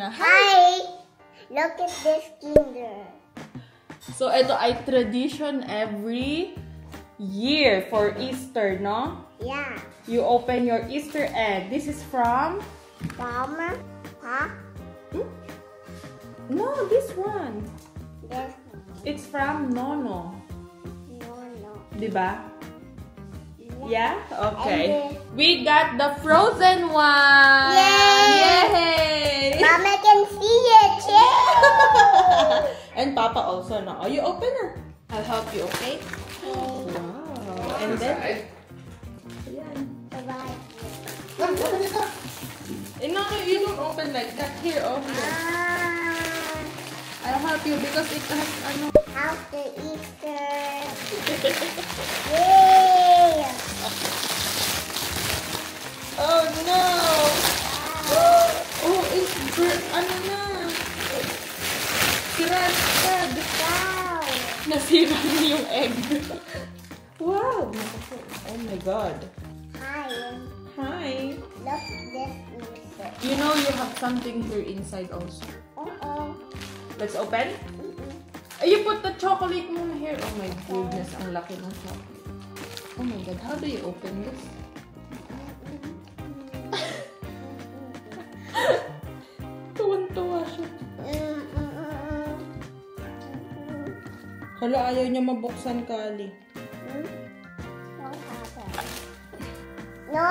Anna. Hi! Look at this Kinder. So, ito ay tradition every year for Easter, no? Yeah. You open your Easter egg. This is from? Mama? Huh? No, this one. This It's from Nono. no. Diba? Yeah? Okay. And We got the frozen one! Yay! Yay! Mama can see it too! And Papa also, no? Oh, you open it. I'll help you, okay? Wow. And then, ayan. Bye-bye. No, you don't open like that. Here, oh, here. I'll help you because it has, ano. After Easter. Yay! Oh, no! Oh, it's ano na. Sirad. Wow! Nasira na yung egg. Wow! Oh my God. Hi. Hi. Look this Easter. You know you have something here inside also. Uh-oh. Let's open. You put the chocolate muna here. Oh my goodness, ang laki ng chocolate. Oh my God, how do you open this? Tuwan-tuwa siya. Hala, ayaw niya mabuksan, Kali. What happened? No!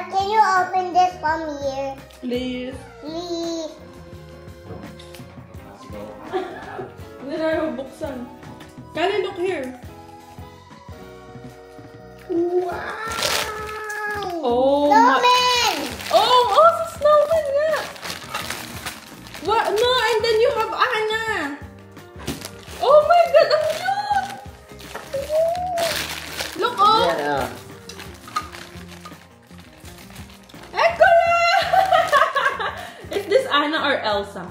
Can you open this from here? Please. Please. Hindi na mabuksan. Kali, look here. Wow! Oh Snowman! Oh, sa snowman nga. What? No, and then you have Anna. Oh my God, ang cute. Look, oh. Yeah. Is this Anna or Elsa?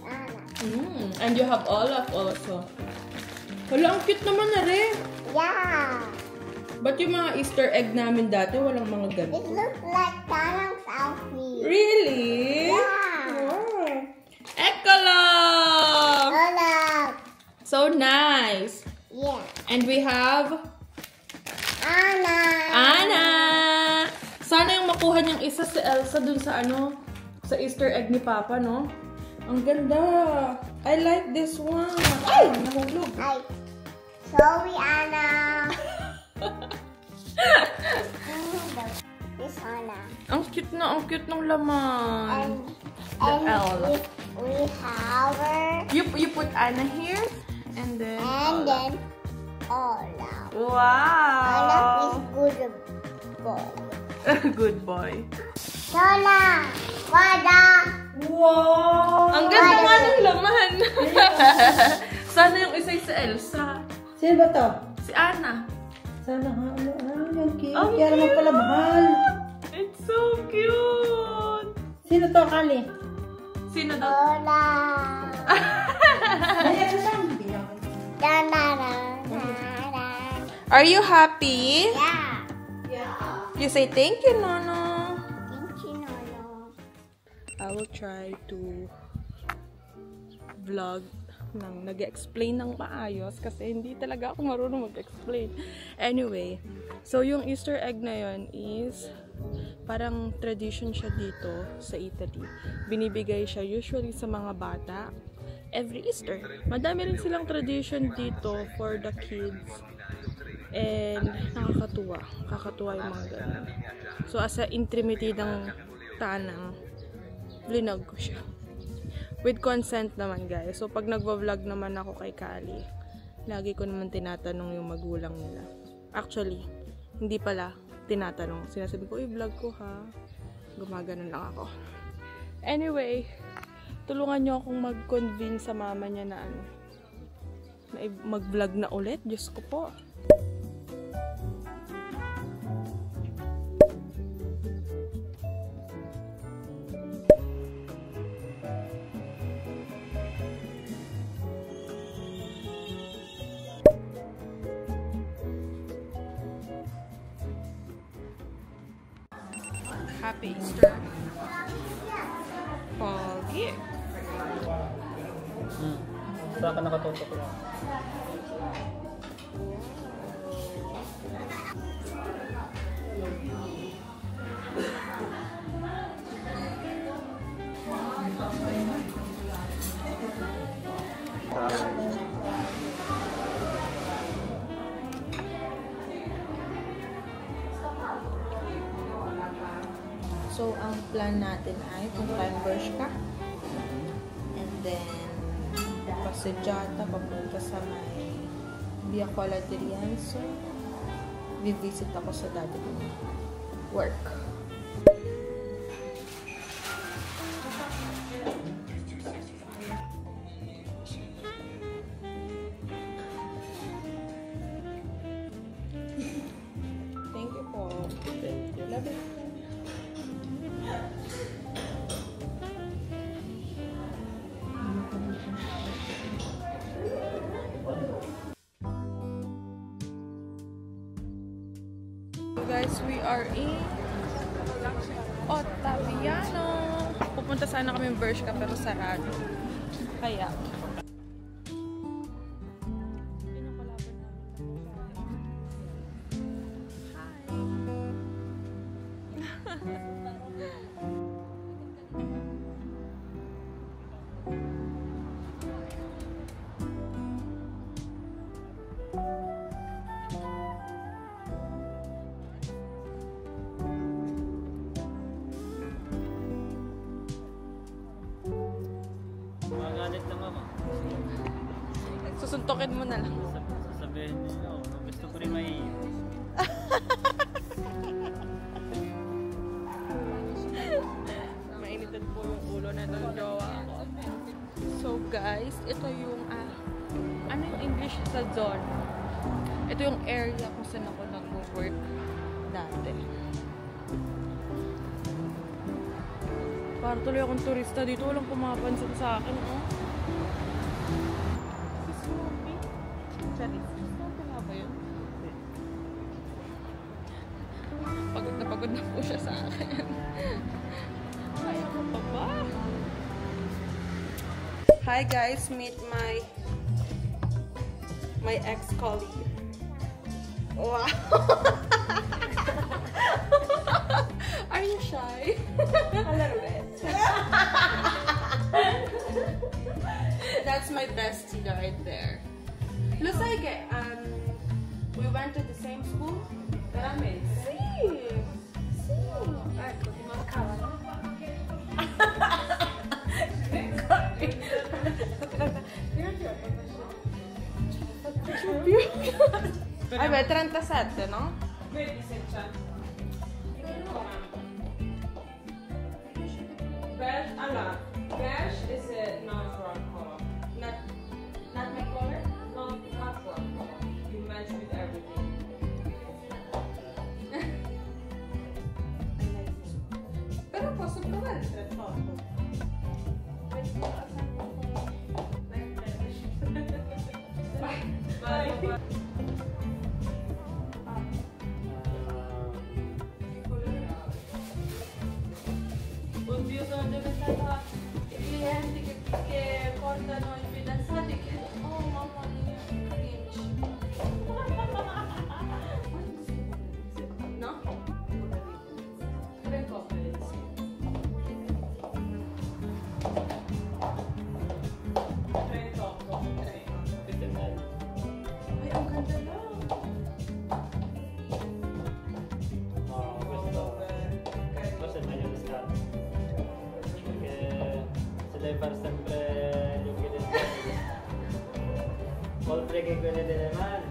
Anna. And you have Olaf also. Wala, ang cute naman na rin. Yeah. But yung mga Easter egg namin dati, walang mga It ganito. looks like Tanang's outfit. Really? Yeah. Wow. Ekala! Hola. So nice. Yeah. And we have Anna. Anna! Sana yung makuha niyang isa si Elsa dun sa ano, sa Easter egg ni Papa, no? Ang ganda! I like this one! Ay! Nahulog! Hi. Sorry, Anna. This Anna. Ang cute ng laman! And L. we have her. You put Anna here, and then And then Olaf. Wow! Olaf is good boy. Good boy. Lola, Wada. Wow! Ang ganda nga ng laman! Sana yung isa sa Elsa. Sino ba to? Si Anna. Sana ha? Ano yung cute? Ang Kaya naman pala mahal. It's so cute! Sino to, Kali? Sino daw? Lola. Ay, ano lang? Da da da da. Are you happy? Yeah. You say thank you, Nono. Thank you, Nolo. I will try to vlog nang nag-explain ng maayos kasi hindi talaga ako marunong mag-explain. Anyway, so yung Easter egg na yon is parang tradition siya dito sa Italy. Binibigay siya usually sa mga bata every Easter. Madami rin silang tradition dito for the kids. And kakatuwa yung mga ganun. So as a intimate ng tanang, vlog ko siya. With consent naman, guys. So pag nagva-vlog naman ako kay Kali, lagi ko naman tinatanong yung magulang nila. Actually, hindi pala tinatanong. Sinasabi ko, vlog ko ha. Gumaganon lang ako. Anyway, tulungan nyo akong mag-convince sa mama niya na ano, na mag-vlog na ulit. Diyos ko po. Happy Easter. Pogi. Saka nakatutok lang. So, ang plan natin ay puntahan brush ka. And then, pasadyata, papunta sa may Via Cola de Rienzo. Vivisit ako sa dati kong work. Thank you po. Thank you. Love it. So guys, we are in Ottaviano. Pupunta sana kami Bershka pero sarado. Kaya Magalit lang ako. susuntokin mo na lang. Sasabihin niyo, gusto ko rin maiiyak. Mainitan po yung ulo na ng jowa ko. So guys, ito yung ano yung English sa zone? Ito yung area kung saan ako nag-work dati. Para tuloy akong turista dito, walang pumapansin sa akin, oh. Si Snoopy? Charis, Snoopy nga ba yun? Pagod na po siya sa akin. Ayaw ko pa ba? Hi guys, meet my ex-colleague. Wow! Are you shy? A little bit. That's my bestie right there. Looks like we went to the same school. Veramente? Sí. Sí. Ecco, ti mancava, no? Vabbè, 37, no? Vedi se c'è. Beige, allora, beige is a not-rock color. Not my color? No, not rock color. You match with everything. Però posso provare il 38. Vai. Oddio, sono diventata i clienti che portano i fidanzati che... Oh, mamma mia, cringe. No? 38. Questo è bello. Ay, ang ganda lang. Questo è meglio di scatto. Perché se devi fare sempre gli occhi del piede, oltre che quelli delle mani.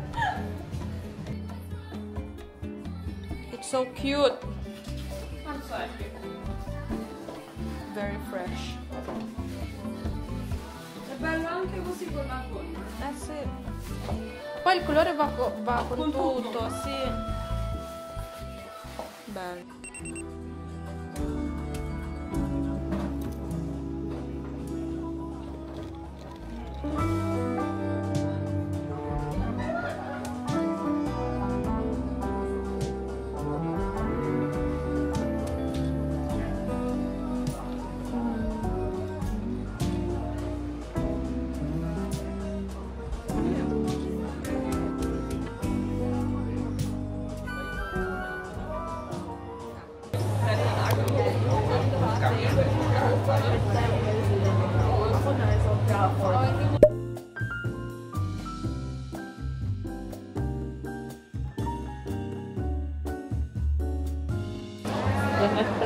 It's so cute. I'm sorry. Very fresh. È bello anche così con la gonna. Eh sì. Poi il colore va con Con tutto, tutto. sì. Bello.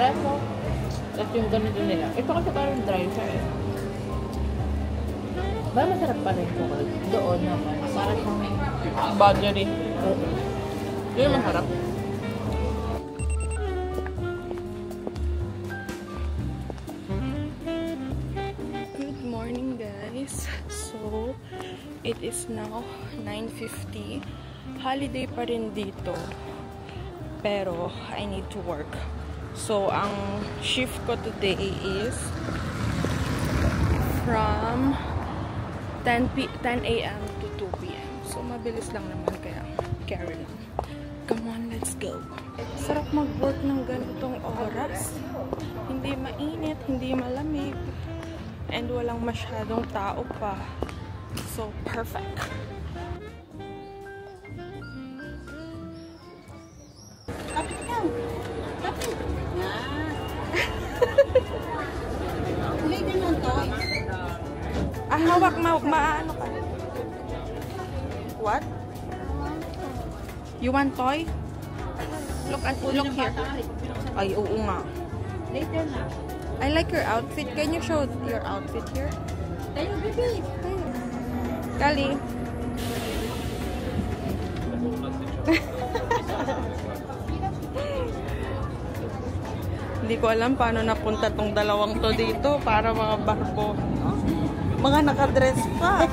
espresso. Tapos yung ganito nila. Ito kasi parang dry siya eh. Ba, masarap pa rin chocolate. Doon naman. Parang siyang buttery. Yun masarap. Good morning, guys. So, it is now 9:50. Holiday pa rin dito. Pero, I need to work. So, ang shift ko today is from 10 a.m. to 2 p.m. So, mabilis lang naman kaya carry lang. Come on, let's go. Sarap mag-work ng ganitong oras. Hindi mainit, hindi malamig. And walang masyadong tao pa. So, perfect. Hawak, maano ka? What? You want toy? Look here. Ay, oo nga. Later na. I like your outfit. Can you show your outfit here? Tayo, baby. Kali. Hindi ko alam paano napunta tong dalawang to dito para mga barbo. Mga nakadress pa.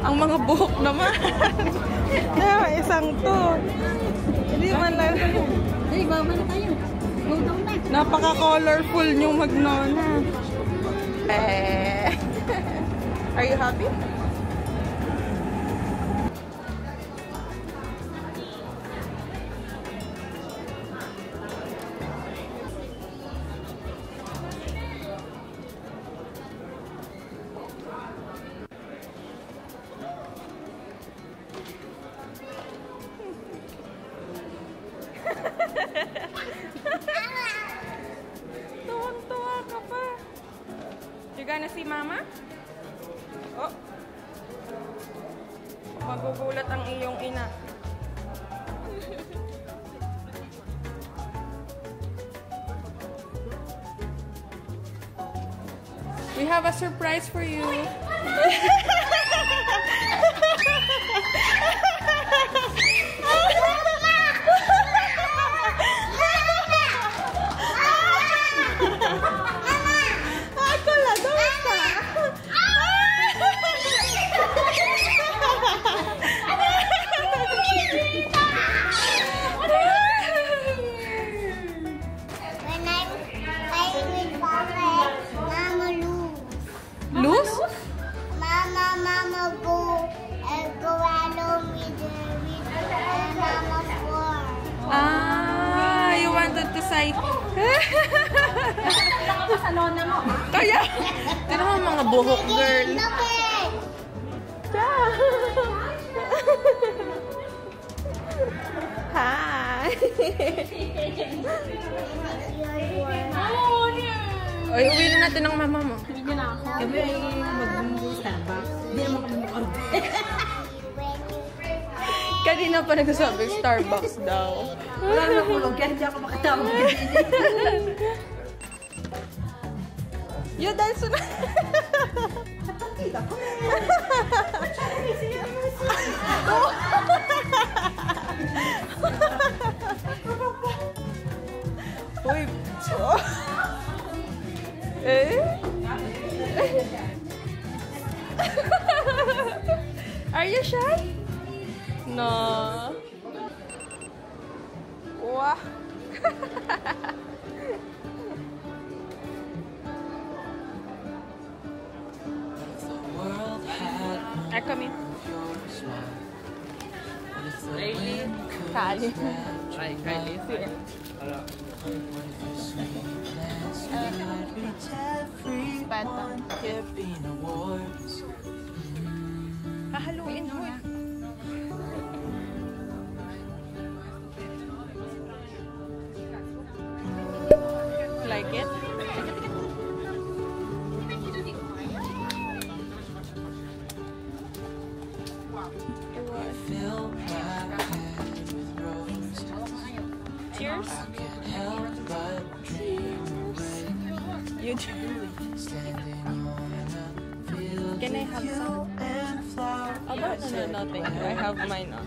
Ang mga buhok naman. Isang to. Hindi man lang. Hey, baba na tayo. Go down na. Napaka-colorful yung Magnona. Are you happy? Tuwang-tuwa ka pa. You gonna see Mama? Oh. Magugulat ang iyong ina. We have a surprise for you. Luz? Mama go along with Mama floor. Ah, you wanted to say. Kaya, tira mo mga buhok, girl. Ciao. Hi. Oy, uwi na natin ng mama mo. Kami ay mag-Starbucks. Hindi naman kami mag-order. Kanina pa nagsasabi, Starbucks daw. Wala na kulog. Kaya hindi ako makatawag. Yo, dahil suna. Uy. Are you shy? No. Wow. I come in. Kali. Ay, Kylie. Panta. Hahaluin mo eh. Like it? Cheers. Can I have some? Oh, no, thank you. I have mine on.